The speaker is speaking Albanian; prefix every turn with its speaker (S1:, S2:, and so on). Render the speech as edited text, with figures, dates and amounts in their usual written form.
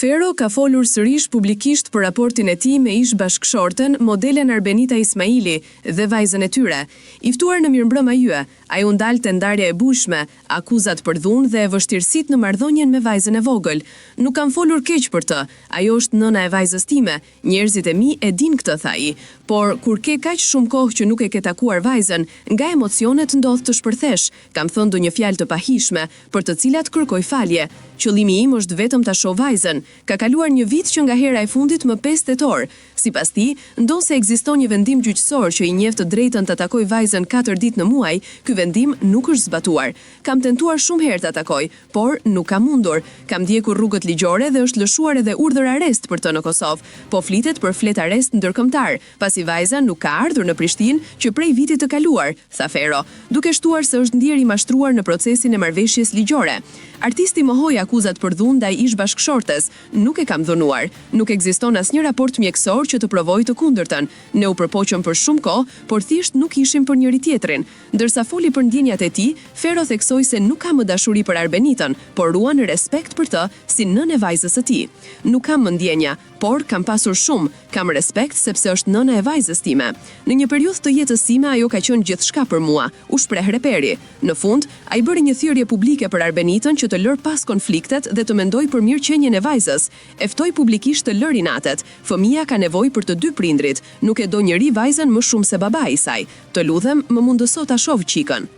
S1: Fero ka folur sërish publikisht për raportin e tij me ish bashkëshorten, modelen Arbenita Ismaili dhe vajzën e tyre. I ftuar në Mirëmbrëma Yje, ai u ndalte ndarja e bujshme, akuzat për dhunë dhe vështirësitë në marrëdhënien me vajzën e vogël. Nuk kam folur keq për të, ajo është nëna e vajzës time, njerëzit e mi e din këtë, tha ai. Por kur ke kaq shumë kohë që nuk e ke takuar vajzën, nga emocionet ndodh të shpërthesh. Kam thënë ndonjë fjalë të pahishme, për të cilat kërkoj falje. Qëllimi im është vetëm ta shoh vajzën. Ka kaluar një vit që nga hera e fundit më 5 tetor. Sipas tij, ndonse ekziston një vendim gjyqësor që i njeh të drejtën ta takoj vajzën 4 ditë në muaj, ky vendim nuk është zbatuar. Kam tentuar shumë herë ta takoj, por nuk kam mundur. Kam ndjekur rrugët ligjore dhe është lëshuar edhe urdhër arrest për të në Kosovë, po flitet për flet arrest ndërkombëtar, pasi vajza nuk ka ardhur në Prishtinë që prej vitit të kaluar, tha Fero, duke shtuar se është ndjer i mashtruar në procesin e marrëveshjes ligjore. Artisti mohoi akuzat për dhunë ndaj ish bashkëshortes. Nuk e kam dhunuar. Nuk ekziston asnjë raport mjekësor që të provojë të kundërtën. Ne u përpoqëm për shumë kohë, por thjesht nuk ishim për njëri tjetrin. Ndërsa foli për ndjenjat e tij, Fero theksoi se nuk ka më dashuri për Arbenitën, por ruan respekt për të si nënë e vajzës së tij. Nuk kam më ndjenja, por kam pasur shumë. Kam respekt sepse është nëna e vajzës time. Në një periudhë të jetës time ajo ka qenë gjithçka për mua, u shpreh reperi. Në fund, ai bëri një thirrje publike për Arbenitën që të lër pas konfliktet dhe të mendoj për mirëqenien e vajzës. E ftoi publikisht të lëri natet. Fëmia ka nevojë për të dy prindrit. Nuk e do njëri vajzën më shumë se babai i saj. Të ludhem, më mundëso ta shoh qikën.